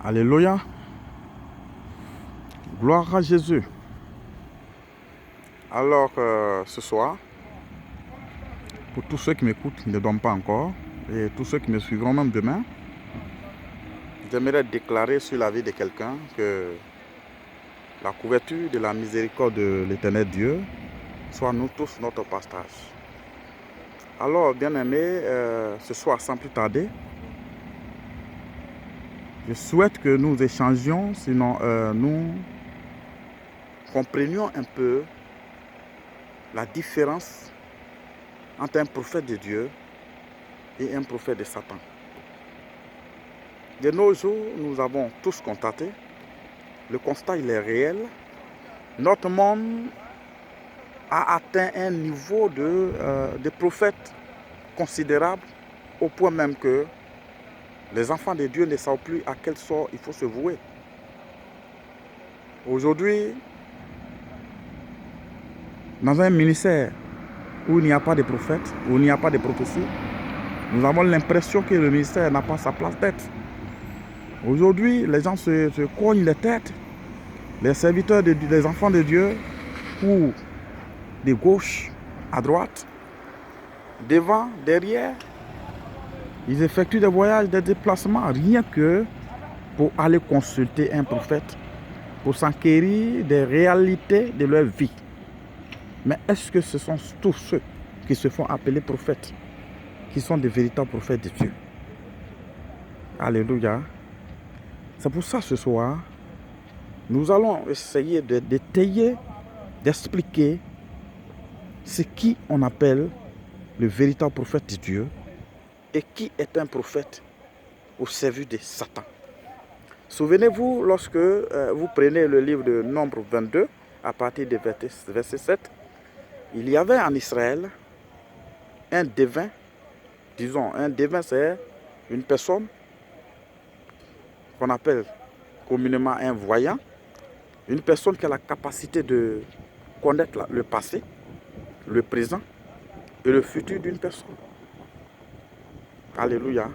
Alléluia. Gloire à Jésus. Alors, ce soir, pour tous ceux qui m'écoutent, qui ne dorment pas encore, et tous ceux qui me suivront même demain, j'aimerais déclarer sur la vie de quelqu'un que la couverture de la miséricorde de l'Éternel Dieu soit nous tous notre partage. Alors, bien-aimés, ce soir, sans plus tarder, je souhaite que nous échangions, sinon nous comprenions un peu la différence entre un prophète de Dieu et un prophète de Satan. De nos jours, nous avons tous constaté, le constat il est réel, notre monde a atteint un niveau de prophète considérable, au point même que les enfants de Dieu ne savent plus à quel sort il faut se vouer. Aujourd'hui, dans un ministère où il n'y a pas de prophète, où il n'y a pas de prophétie, nous avons l'impression que le ministère n'a pas sa place d'être. Aujourd'hui, les gens se cognent les têtes. Les serviteurs des enfants de Dieu courent de gauche à droite, devant, derrière. Ils effectuent des voyages, des déplacements, rien que pour aller consulter un prophète, pour s'enquérir des réalités de leur vie. Mais est-ce que ce sont tous ceux qui se font appeler prophètes, qui sont des véritables prophètes de Dieu? Alléluia. C'est pour ça ce soir, nous allons essayer d'étayer, d'expliquer ce qui on appelle le véritable prophète de Dieu et qui est un prophète au service de Satan. Souvenez-vous, lorsque vous prenez le livre de Nombre 22, à partir du verset 7, il y avait en Israël un devin. Disons, un devin, c'est une personne qu'on appelle communément un voyant, une personne qui a la capacité de connaître le passé, le présent et le futur d'une personne. Alléluia.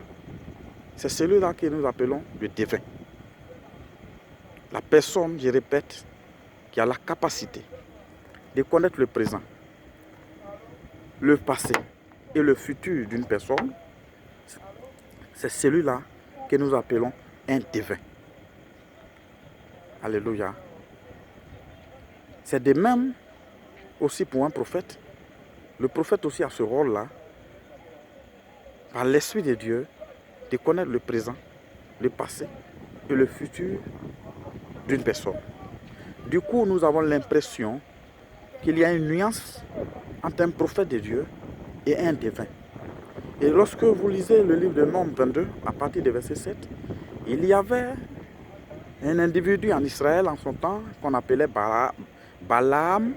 C'est celui-là que nous appelons le devin. La personne, je répète, qui a la capacité de connaître le présent, le passé et le futur d'une personne, c'est celui-là que nous appelons un devin. Alléluia. C'est de même aussi pour un prophète. Le prophète aussi a ce rôle-là, par l'Esprit de Dieu, de connaître le présent, le passé et le futur d'une personne. Du coup, nous avons l'impression qu'il y a une nuance entre un prophète de Dieu et un devin. Et lorsque vous lisez le livre de Nombre 22, à partir du verset 7, il y avait un individu en Israël en son temps qu'on appelait Balaam.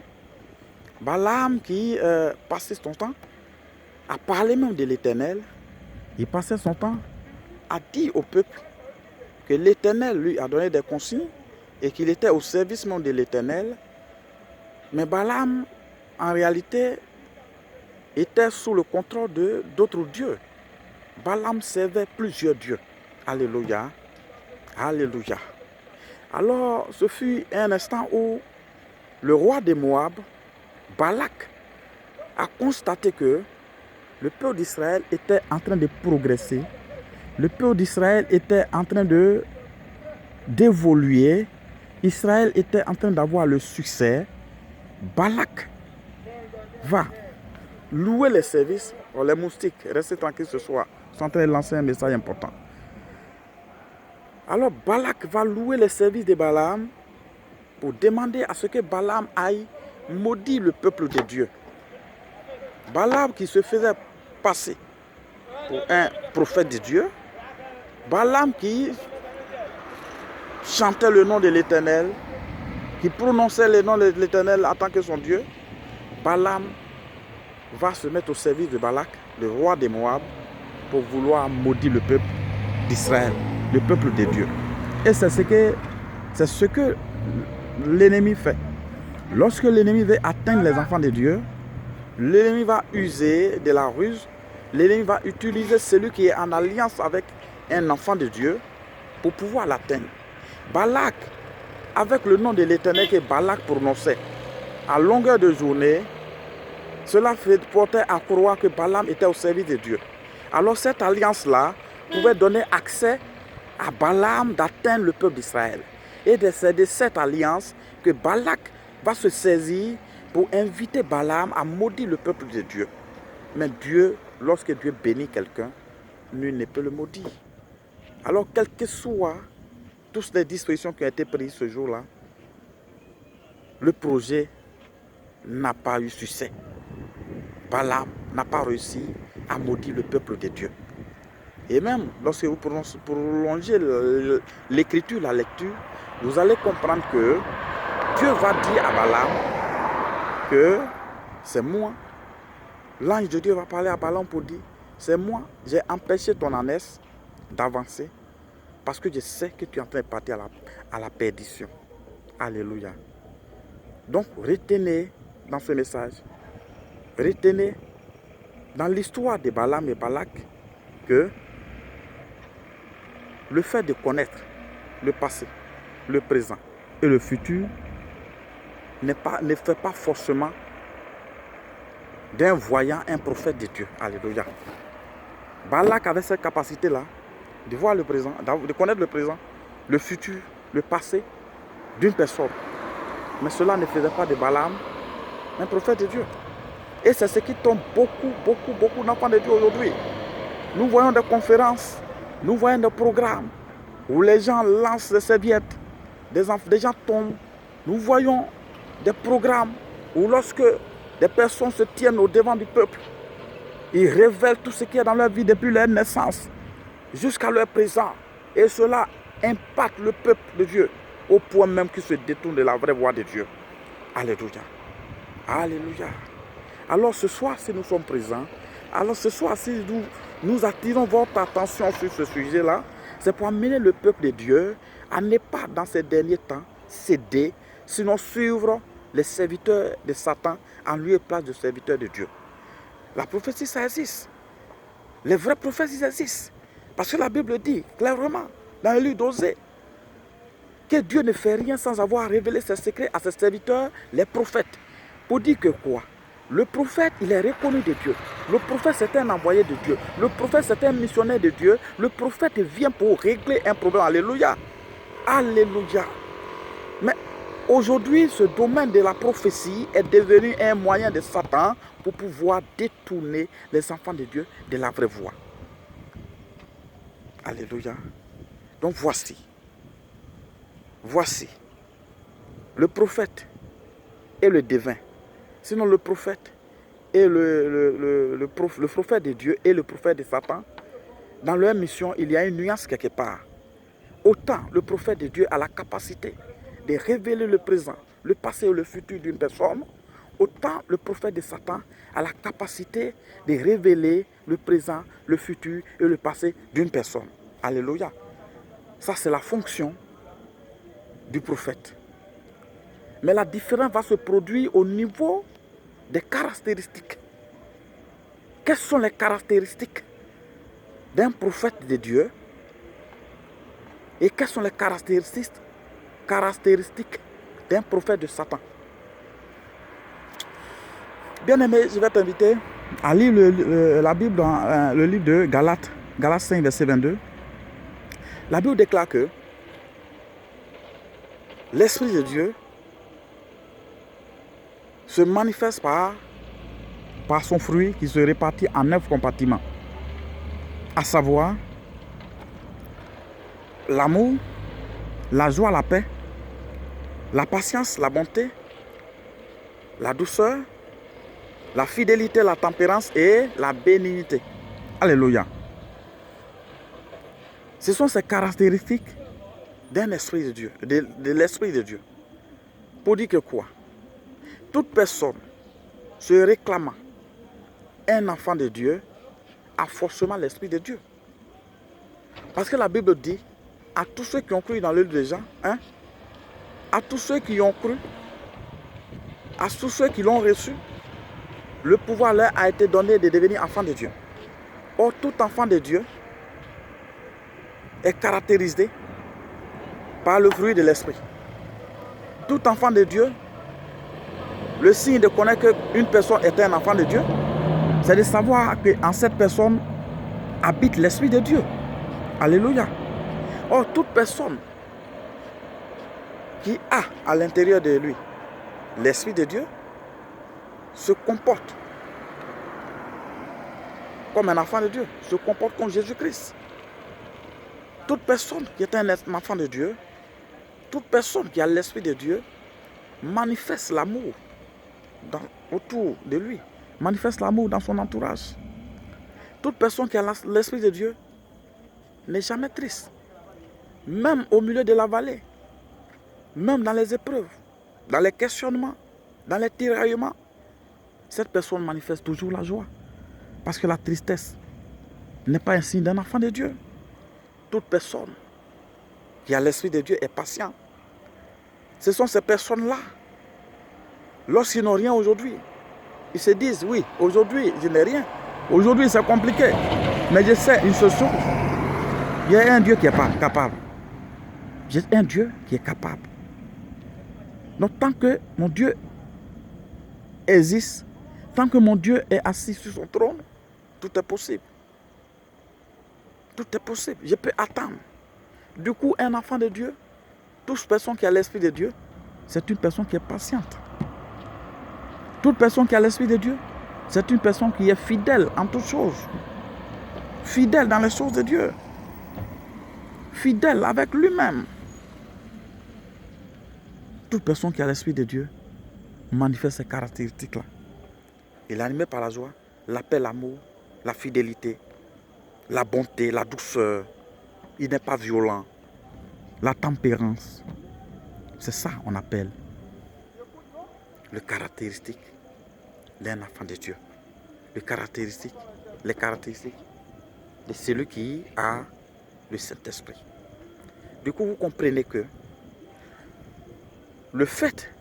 Balaam qui passait son temps à parler même de l'Éternel. Il passait son temps à dire au peuple que l'Éternel lui a donné des consignes et qu'il était au service même de l'Éternel. Mais Balaam, en réalité, était sous le contrôle d'autres dieux. Balaam servait plusieurs dieux. Alléluia. Alléluia. Alors, ce fut un instant où le roi des Moab, Balak, a constaté que le peuple d'Israël était en train de progresser. Le peuple d'Israël était en train d'évoluer. Israël était en train d'avoir le succès. Balak va louer les services. Oh, les moustiques, restez tranquilles ce soir. Ils sont en train de lancer un message important. Alors Balak va louer les services de Balaam pour demander à ce que Balaam aille maudire le peuple de Dieu. Balaam qui se faisait passer pour un prophète de Dieu. Balaam qui chantait le nom de l'Éternel, qui prononçait le nom de l'Éternel en tant que son Dieu. Balaam va se mettre au service de Balak, le roi des Moab, pour vouloir maudire le peuple d'Israël, le peuple de Dieu. Et c'est ce que l'ennemi fait. Lorsque l'ennemi veut atteindre les enfants de Dieu, l'ennemi va user de la ruse, l'ennemi va utiliser celui qui est en alliance avec un enfant de Dieu pour pouvoir l'atteindre. Balak, avec le nom de l'Éternel que Balak prononçait, à longueur de journée, cela portait à croire que Balaam était au service de Dieu. Alors cette alliance-là pouvait donner accès à Balaam d'atteindre le peuple d'Israël. Et c'est de cette alliance que Balak va se saisir pour inviter Balaam à maudire le peuple de Dieu. Mais Dieu, lorsque Dieu bénit quelqu'un, nul ne peut le maudire. Alors, quelles que soient toutes les dispositions qui ont été prises ce jour-là, le projet n'a pas eu succès. Balaam n'a pas réussi à maudire le peuple de Dieu. Et même lorsque vous prolongez l'écriture, la lecture, vous allez comprendre que Dieu va dire à Balaam que c'est moi. L'ange de Dieu va parler à Balaam pour dire, c'est moi, j'ai empêché ton ânesse d'avancer parce que je sais que tu es en train de partir à la perdition. Alléluia. Donc retenez dans ce message, retenez dans l'histoire de Balaam et Balak que le fait de connaître le passé, le présent et le futur ne fait pas forcément d'un voyant un prophète de Dieu. Alléluia. Balak avait cette capacité-là de voir le présent, de connaître le présent, le futur, le passé d'une personne. Mais cela ne faisait pas de Balaam un prophète de Dieu. Et c'est ce qui tombe beaucoup d'enfants de Dieu aujourd'hui. Nous voyons des conférences, nous voyons des programmes où les gens lancent des serviettes, des gens tombent. Nous voyons des programmes où lorsque des personnes se tiennent au devant du peuple, ils révèlent tout ce qui est dans leur vie depuis leur naissance jusqu'à leur présent. Et cela impacte le peuple de Dieu au point même qu'ils se détournent de la vraie voie de Dieu. Alléluia. Alléluia. Alors ce soir, si nous sommes présents, alors ce soir, si nous attirons votre attention sur ce sujet-là, c'est pour amener le peuple de Dieu à ne pas, dans ces derniers temps, céder, sinon suivre les serviteurs de Satan en lieu et place de serviteurs de Dieu. La prophétie, ça existe. Les vrais prophètes, ils existent. Parce que la Bible dit clairement, dans le livre d'Osée, que Dieu ne fait rien sans avoir révélé ses secrets à ses serviteurs, les prophètes. Pour dire que quoi? Le prophète, il est reconnu de Dieu. Le prophète, c'est un envoyé de Dieu. Le prophète, c'est un missionnaire de Dieu. Le prophète vient pour régler un problème. Alléluia. Alléluia. Mais aujourd'hui, ce domaine de la prophétie est devenu un moyen de Satan pour pouvoir détourner les enfants de Dieu de la vraie voie. Alléluia. Donc voici le prophète et le devin. Sinon le prophète et le prophète de Dieu et le prophète de Satan, dans leur mission, il y a une nuance quelque part. Autant le prophète de Dieu a la capacité de révéler le présent, le passé et le futur d'une personne, autant le prophète de Satan a la capacité de révéler le présent, le futur et le passé d'une personne. Alléluia. Ça, c'est la fonction du prophète. Mais la différence va se produire au niveau des caractéristiques. Quelles sont les caractéristiques d'un prophète de Dieu et quelles sont les caractéristiques d'un prophète de Satan? Bien aimé, je vais t'inviter à lire la Bible dans le livre de Galates 5, verset 22. La Bible déclare que l'Esprit de Dieu se manifeste par son fruit qui se répartit en 9 compartiments. À savoir, l'amour, la joie, la paix, la patience, la bonté, la douceur, la fidélité, la tempérance et la bénignité. Alléluia. Ce sont ces caractéristiques d'un esprit de Dieu, de l'esprit de Dieu. Pour dire que quoi? Toute personne se réclamant un enfant de Dieu a forcément l'esprit de Dieu. Parce que la Bible dit à tous ceux qui ont cru dans le livre de Jean, à tous ceux qui ont cru, à tous ceux qui l'ont reçu, le pouvoir leur a été donné de devenir enfants de Dieu. Or, tout enfant de Dieu est caractérisé par le fruit de l'esprit. Tout enfant de Dieu, le signe de connaître qu'une personne est un enfant de Dieu, c'est de savoir qu'en cette personne habite l'Esprit de Dieu. Alléluia. Or, toute personne qui a à l'intérieur de lui l'Esprit de Dieu se comporte comme un enfant de Dieu, se comporte comme Jésus-Christ. Toute personne qui est un enfant de Dieu, toute personne qui a l'Esprit de Dieu, manifeste l'amour autour de lui, manifeste l'amour dans son entourage. Toute personne qui a l'Esprit de Dieu n'est jamais triste. Même au milieu de la vallée, même dans les épreuves, dans les questionnements, dans les tiraillements, cette personne manifeste toujours la joie. Parce que la tristesse n'est pas un signe d'un enfant de Dieu. Toute personne qui a l'Esprit de Dieu est patient. Ce sont ces personnes-là, lorsqu'ils n'ont rien aujourd'hui, ils se disent, oui, aujourd'hui, je n'ai rien. Aujourd'hui, c'est compliqué. Mais je sais une seule chose. Il y a un Dieu qui est capable. J'ai un Dieu qui est capable. Donc, tant que mon Dieu existe, tant que mon Dieu est assis sur son trône, tout est possible. Tout est possible. Je peux attendre. Du coup, un enfant de Dieu, toute personne qui a l'Esprit de Dieu, c'est une personne qui est patiente. Toute personne qui a l'Esprit de Dieu, c'est une personne qui est fidèle en toutes choses. Fidèle dans les choses de Dieu. Fidèle avec lui-même. Toute personne qui a l'Esprit de Dieu manifeste ces caractéristiques-là. Il est animé par la joie, la paix, l'amour, la fidélité, la bonté, la douceur. Il n'est pas violent. La tempérance. C'est ça qu'on appelle le caractéristique d'un enfant de Dieu. Les caractéristiques de celui qui a le Saint-Esprit. Du coup, vous comprenez que le fait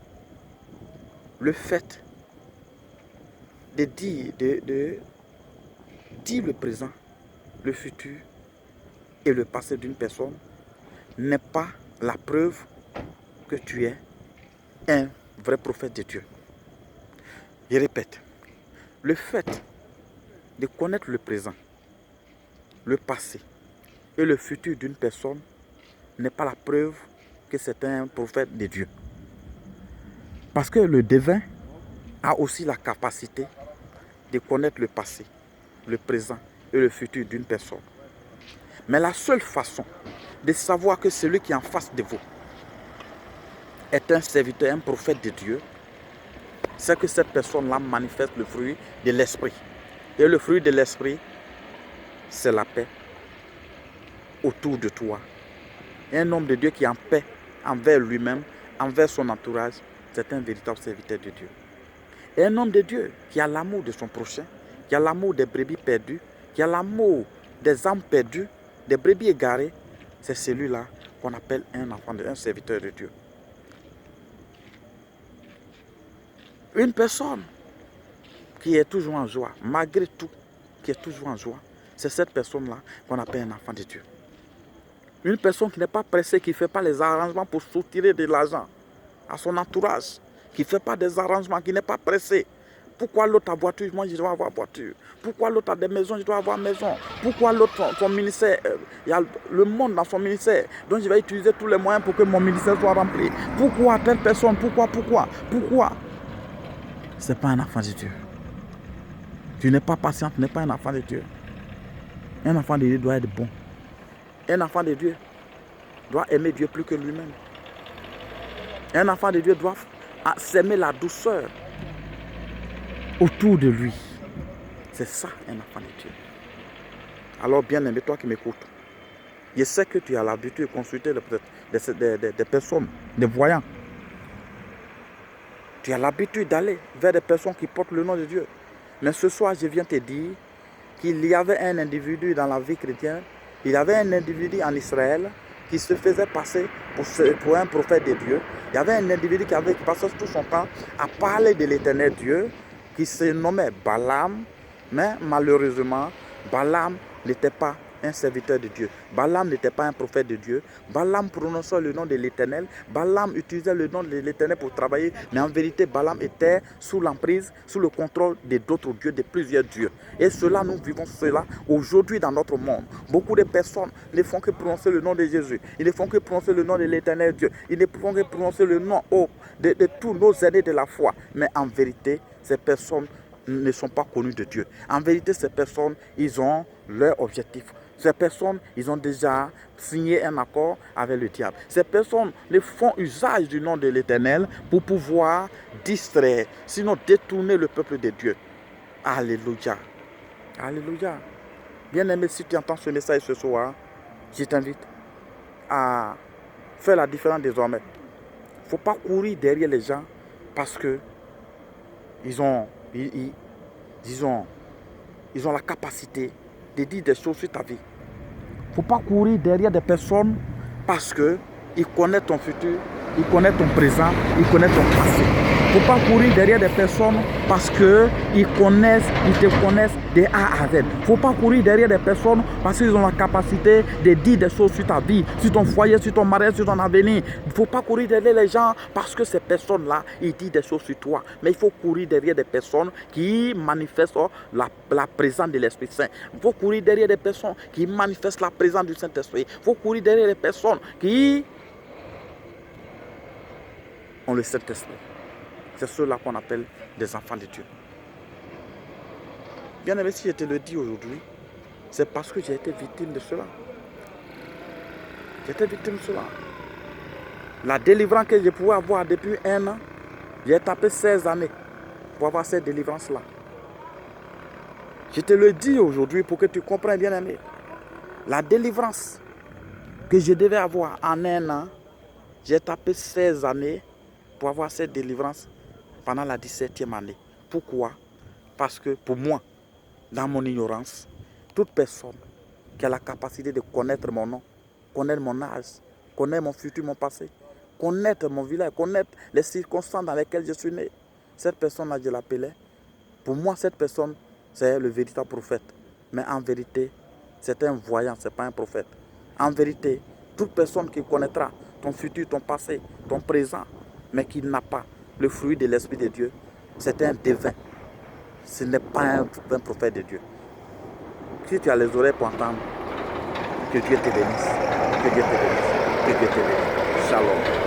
de dire le présent, le futur et le passé d'une personne n'est pas la preuve que tu es un vrai prophète de Dieu. Je répète, le fait de connaître le présent, le passé et le futur d'une personne n'est pas la preuve que c'est un prophète de Dieu. Parce que le devin a aussi la capacité de connaître le passé, le présent et le futur d'une personne. Mais la seule façon de savoir que celui qui est en face de vous est un serviteur, un prophète de Dieu, c'est que cette personne-là manifeste le fruit de l'esprit. Et le fruit de l'esprit, c'est la paix autour de toi. Et un homme de Dieu qui est en paix envers lui-même, envers son entourage, c'est un véritable serviteur de Dieu. Et un homme de Dieu qui a l'amour de son prochain, qui a l'amour des brebis perdues, qui a l'amour des âmes perdues, des brebis égarées, c'est celui-là qu'on appelle un serviteur de Dieu. Une personne qui est toujours en joie, malgré tout, qui est toujours en joie, c'est cette personne-là qu'on appelle un enfant de Dieu. Une personne qui n'est pas pressée, qui ne fait pas les arrangements pour soutirer de l'argent à son entourage, qui ne fait pas des arrangements, qui n'est pas pressé. Pourquoi l'autre a voiture, moi je dois avoir voiture. Pourquoi l'autre a des maisons, je dois avoir maison. Pourquoi l'autre, son ministère, il y a le monde dans son ministère, donc je vais utiliser tous les moyens pour que mon ministère soit rempli. Pourquoi telle personne, pourquoi ce n'est pas un enfant de Dieu. Tu n'es pas patient, tu n'es pas un enfant de Dieu. Un enfant de Dieu doit être bon. Un enfant de Dieu doit aimer Dieu plus que lui-même. Un enfant de Dieu doit s'aimer la douceur autour de lui. C'est ça, un enfant de Dieu. Alors, bien aimé, toi qui m'écoutes, je sais que tu as l'habitude de consulter des personnes, des voyants. Tu as l'habitude d'aller vers des personnes qui portent le nom de Dieu. Mais ce soir, je viens te dire qu'il y avait un individu dans la vie chrétienne, il y avait un individu en Israël qui se faisait passer pour un prophète de Dieu. Il y avait un individu qui passait tout son temps à parler de l'éternel Dieu, qui se nommait Balaam, mais malheureusement, Balaam n'était pas un serviteur de Dieu. Balaam n'était pas un prophète de Dieu. Balaam prononçait le nom de l'Éternel. Balaam utilisait le nom de l'Éternel pour travailler. Mais en vérité, Balaam était sous l'emprise, sous le contrôle d'autres dieux, de plusieurs dieux. Et cela, nous vivons cela aujourd'hui dans notre monde. Beaucoup de personnes ne font que prononcer le nom de Jésus. Ils ne font que prononcer le nom de l'Éternel Dieu. Ils ne font que prononcer le nom de tous nos aînés de la foi. Mais en vérité, ces personnes ne sont pas connues de Dieu. En vérité, ces personnes, ils ont leur objectif. Ces personnes, ils ont déjà signé un accord avec le diable. Ces personnes ne font usage du nom de l'Éternel pour pouvoir distraire, sinon détourner le peuple de Dieu. Alléluia. Alléluia. Bien-aimé, si tu entends ce message ce soir, je t'invite à faire la différence désormais. Il ne faut pas courir derrière les gens parce que ils ont la capacité de dire des choses sur ta vie. Il ne faut pas courir derrière des personnes parce qu'ils connaissent ton futur, ils connaissent ton présent, ils connaissent ton passé. Il ne faut pas courir derrière des personnes parce qu'ils te connaissent de A à Z. Il ne faut pas courir derrière des personnes parce qu'ils ont la capacité de dire des choses sur ta vie, sur ton foyer, sur ton mariage, sur ton avenir. Il ne faut pas courir derrière les gens parce que ces personnes-là, ils disent des choses sur toi. Mais il faut courir derrière des personnes qui manifestent la présence de l'Esprit Saint. Il faut courir derrière des personnes qui manifestent la présence du Saint-Esprit. Il faut courir derrière des personnes qui ont le Saint-Esprit. C'est ceux-là qu'on appelle des enfants de Dieu. Bien aimé, si je te le dis aujourd'hui, c'est parce que j'ai été victime de cela. J'ai été victime de cela. La délivrance que je pouvais avoir depuis 1 an, j'ai tapé 16 années pour avoir cette délivrance-là. Je te le dis aujourd'hui pour que tu comprennes, bien aimé. La délivrance que je devais avoir en 1 an, j'ai tapé 16 années pour avoir cette délivrance pendant la 17e année. Pourquoi? Parce que pour moi, dans mon ignorance, toute personne qui a la capacité de connaître mon nom, connaître mon âge, connaître mon futur, mon passé, connaître mon village, connaître les circonstances dans lesquelles je suis né, cette personne-là, je l'appelais. Pour moi, cette personne, c'est le véritable prophète. Mais en vérité, c'est un voyant, ce n'est pas un prophète. En vérité, toute personne qui connaîtra ton futur, ton passé, ton présent, mais qui n'a pas le fruit de l'Esprit de Dieu, c'est un devin. Ce n'est pas un prophète de Dieu. Si tu as les oreilles pour entendre, que Dieu te bénisse. Que Dieu te bénisse. Que Dieu te bénisse. Shalom.